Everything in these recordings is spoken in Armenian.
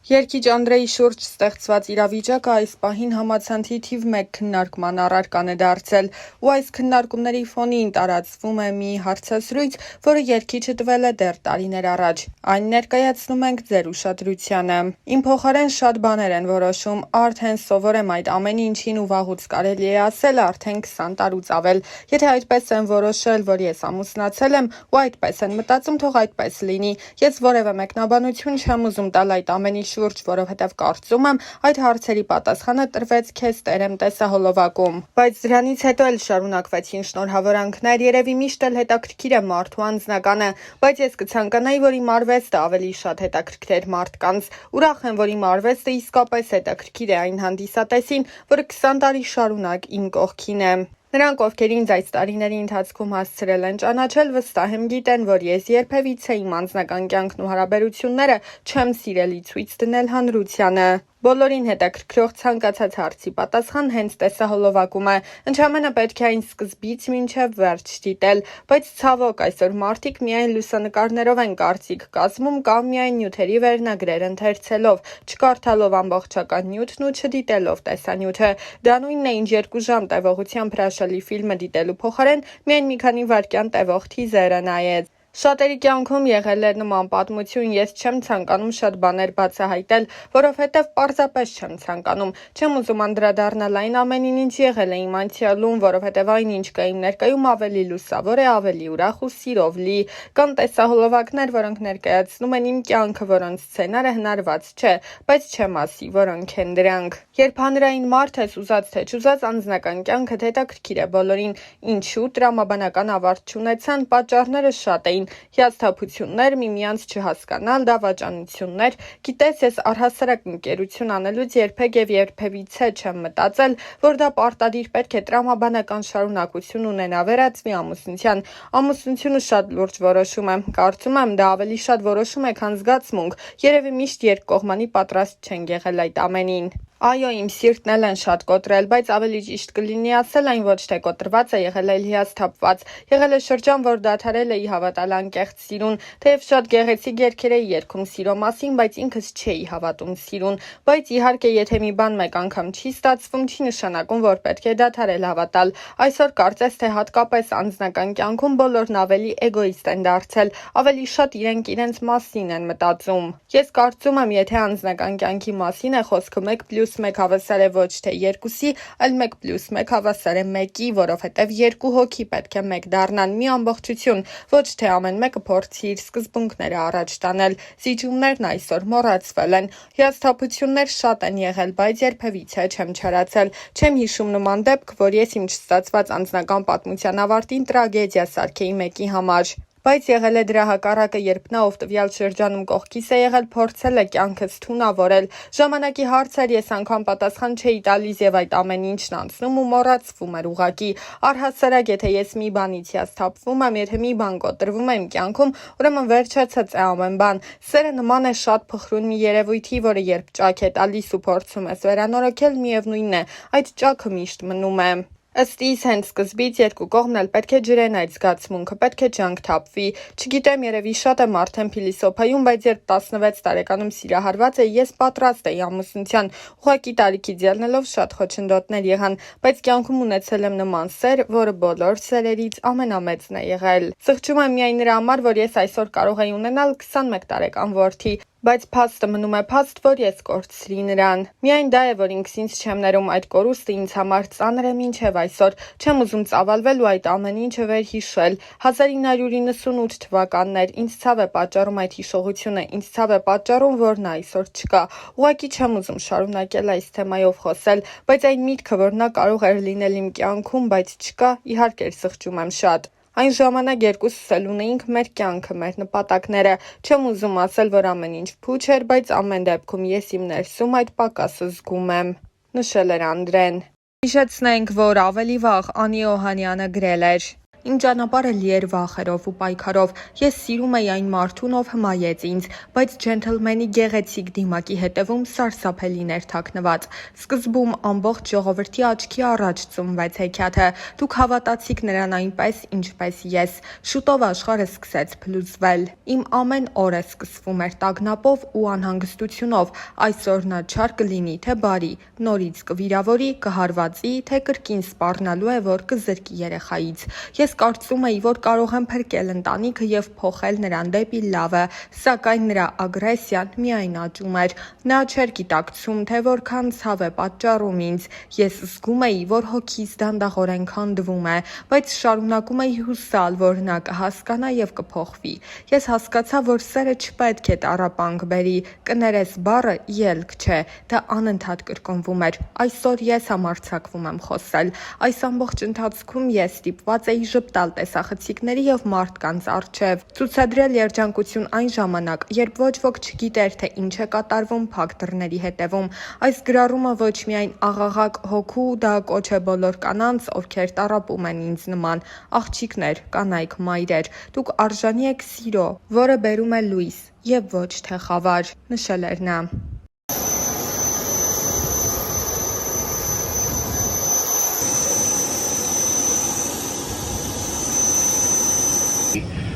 Երգիչ Անդրեի շուրջ ստեղծված իրավիճակը այս պահին համացանցի թիվ 1 քննարկման առարկան է դարձել, ու այս քննարկումների ֆոնին տարածվում է մի հարցազրույց, որը երգիչը տվել է դեռ տարիներ առաջ։ Այն ներկայացնում ենք ձեր ուշադրությանը։ Իմ փոխարեն շատ բաներ են որոշում, արդեն սովոր եմ այդ ամեն ինչին ու վաղուց կարելի է ասել արդեն 20 տարուց ավել։ Եթե այդպես եմ որոշել, որ ես ամուսնացել եմ ու այդպես են մտածում, թող այդպես լինի։ Ես որևէ մեկնաբանություն չեմ ուզում տալ այդ ամենի շուրջ, որովհետև կարծում եմ, այդ հարցերի պատասխանը տրվեց քեզ տերեմ տեսահոլովակում։ Բայց դրանից հետո էլ շարունակվեցին շնորհավորանքներ, երևի միշտ էլ հետաքրքիր է մարդու անձնականը, բայց ես կցանկանայի, որ իմ արվեստը ավելի շատ հետաքրքրեր մարդկանց։ Ուրախ եմ, որ իմ արվեստը իսկապես հետաքրքիր է այն հանդիսատեսին, որը 20 տարի շարունակ իմ կողքին է։ Նրանք, ովքեր ինձ այս տարիների ընթացքում հասցրել են ճանաչել, վստահ եմ գիտեն, որ ես երբևիցե իմ անձնական կյանքն ու հարաբերությունները չեմ սիրելի ցույց դնել հանրությանը։ Բոլորին հետաքրքրող ցանկացած հարցի պատասխան հենց տեսահոլովակում է, ընդամենը պետք է այն սկզբից մինչև վերջ դիտել, բայց ցավոք այսօր մարդիկ միայն լուսանկարներով են կարծիք կազմում կամ միայն նյութերի վերնագրեր ընթերցելով, չկարդալով ամբողջական նյութն ու չդիտելով տեսանյութը։ Դա նույնն է, ինչ 2 ժամ տևողությամբ հրաշալի ֆիլմը դիտելու փոխարեն միայն մի քանի վայրկյան տևող թիզերը նայեց։ Շատերի կյանքում եղել է նման պատմություն, ես չեմ ցանկանում շատ բաներ բացահայտել, որովհետև պարզապես չեմ ցանկանում։ Չեմ ուզում անդրադառնալ այն ամենին, ինչ եղել է իմ անցյալում, որովհետև այն, ինչ կա իմ ներկայում, ավելի լուսավոր է, ավելի ուրախ ու սիրով լի։ Կան տեսահոլովակներ, որոնք ներկայացնում են իմ կյանքը, որոնց սցենարը հնարված չէ, բայց չեմ ասի, որոնք են դրանք։ Երբ հանրային մարդ ես, ուզած թե չուզած, անձնական կյանքդ հետաքրքիր է բոլորին։ Ինչու տրամաբանական ավարտ չունեցան, պատճառները շատ էին։ Հիասթափություններ, միմյանց չհասկանալ, դավաճանություններ։ Գիտես, ես առհասարակ ընկերություն անելուց երբեք եւ երբևիցե չեմ մտածել, որ դա պարտադիր պետք է տրամաբանական շարունակություն ունենա վերածվի ամուսնության։ Ամուսնությունը շատ լուրջ որոշում է։ Կարծում եմ, դա ավելի շատ որոշում է, քան զգացմունք։ Երևի միշտ երկկողմանի պատրաստ չեն եղել այդ ամենին։ Այո, իմ սիրտն էլ են շատ կոտրել, բայց ավելի ճիշտ կլինի ասել այն ոչ թե կոտրված է եղել, այլ հիասթափված։ Եղել է շրջան, որ դադարել էի հավատալ անկեղծ սիրուն, թեև շատ գեղեցիկ երգեր էի երգում սիրո մասին, բայց ինքս չէի հավատում սիրուն։ Բայց իհարկե, եթե մի բան մեկ անգամ չի ստացվում, չի նշանակում, որ պետք է դադարել հավատալ։ Այսօր կարծես թե հատկապես անձնական կյանքում բոլորն ավելի էգոիստ են դարձել, ավելի շատ իրենք իրենց մասին են մտածում։ Ես կարծում եմ, եթե անձնական կյանքի մասին է խոսքը 1+1 հավասար է ոչ թե 2-ի, այլ 1+1 հավասար է 1-ի, որովհետև 2 հոգի պետք է 1 դառնան, մի ամբողջություն, ոչ թե ամեն մեկը փորձի իր սկզբունքները առաջ տանել։ Զիջումներն այսօր մոռացվել են։ Հիասթափություններ շատ են եղել, բայց երբևիցե չեմ չարացել։ Չեմ հիշում նման դեպք, որ ես իմ չստացված անձնական պատմության ավարտին տրագեդիա սարքեի մեկի համար։ Բայց եղել է դրա հակառակը, երբ նա, ով տվյալ շրջանում կողքիս է եղել, փորձել է կյանքս թունավորել։ Ժամանակի հարցեր ես անգամ պատասխան չէի տալիս եւ այդ ամեն ինչն անցնում ու մոռացվում էր ուղղակի։ Առհասարակ, եթե ես մի բանից հիասթափվում եմ, եթե մի բան կոտրվում է իմ կյանքում, ուրեմն վերջացած է ամեն բան։ Սերը նման է շատ փխրուն մի երևույթի, որը երբ ճաք է տալիս ու փորձում ես վերանորոգել, միևնույնն է, այդ ճաքը միշտ մնում է։ Ըստ իս հենց սկզբից երկու կողմն էլ պետք է ջրեն այդ զգացմունքը, պետք է ջանք թափվի։ Չգիտեմ, երևի շատ եմ արդեն փիլիսոփայում, բայց երբ 16 տարեկանում սիրահարված էի, ես պատրաստ էի ամուսնության։ Ուղղակի տարիքից ելնելով շատ խոչընդոտներ եղան, բայց կյանքում ունեցել եմ նման սեր, որը բոլոր սերերից ամենամեծն է եղել։ Սղճում եմ միայն նրա համար, որ ես այսօր կարող էի ունենալ 21 տարեկան որդի, բայց փաստը մնում է փաստ, որ ես կորցրի նրան։ Միայն դա է, որ ինքս ինձ չեմ ներում, այդ կորուստը ինձ համար ծանր է մինչև այսօր։ Չեմ ուզում ծավալվել ու այդ ամեն ինչը վերհիշել։ 1998 թվականներ, ինձ ցավ է պատճառում այդ հիշողությունը, ինձ ցավ է պատճառում, որ նա այսօր չկա։ Ուղղակի չեմ ուզում շարունակել այս թեմայով խոսել, բայց այն միտքը, որ նա կարող էր լինել իմ կյանքում, բայց չկա, իհարկե սղճում եմ շատ։ Այն ժամանակ երկուսս էլ ունեինք մեր կյանքը, մեր նպատակները։ Չեմ ուզում ասել, որ ամեն ինչ փուչ էր, բայց ամեն դեպքում ես իմ ներսում այդ պակասը զգում եմ, նշել էր Անդրեն։ Հիշեցնենք, որ ավելի վաղ Անի Օհանյանը գրել էր. Իմ ճանապարհը լի էր վախերով ու պայքարով։ Ես սիրում էի այն մարդուն, ով հմայեց ինձ, բայց ջենթլմենի գեղեցիկ դիմակի հետևում սարսափելիներ թաքնված։ Սկզբում ամբողջ ժողովրդի աչքի առաջ ծնվեց հեքիաթը։ Դուք հավատացիք նրան այնպես, ինչպես ես։ Շուտով աշխարհը սկսեց փլուզվել։ Իմ ամեն օրը սկսվում էր տագնապով ու անհանգստությունով։ Այսօր նա չար կլինի, թե բարի, նորից կվիրավորի, կհարվածի, թե կրկին սպառնալու է, որ կզրկի երեխայից։ Ես կարծում էի, որ կարող եմ փրկել ընտանիքը եւ փոխել նրան դեպի լավը, սակայն նրա ագրեսիան միայն աճում էր։ Նա չէր գիտակցում, թե որքան ցավ է պատճառում ինձ։ Ես զգում էի, որ հոգիս դանդաղորեն քանդվում է, բայց շարունակում էի հուսալ, որ նա կհասկանա եւ կփոխվի։ Ես հասկացա, որ սերը չպետք է տառապանք բերի, կներես բառը ելք չէ, դա անընդհատ կրկնվում էր։ Այսօր ես համարձակվում եմ խոսել։ Այս ամբողջ ընթացքում ես ստիպված էի ժպտալ տեսախցիկների եւ մարդկանց առջեւ, ցուցադրել երջանկություն այն ժամանակ, երբ ոչ ոք չգիտեր, թե ինչ է կատարվում փակ դռների հետևում։ Այս գրառումը ոչ միայն աղաղակ հոգու, դա կոչ է բոլոր կանանց, ովքեր տառապում են ինձ նման, աղջիկներ, կանայք, մայրեր, դուք արժանի եք սիրո, որը բերում է լույս եւ ոչ թե խավար, նշել էր նա։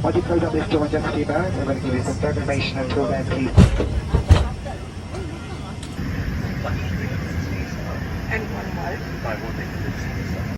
While you close up this door just a few minutes, I'm going to give you some information until then, please. And one more.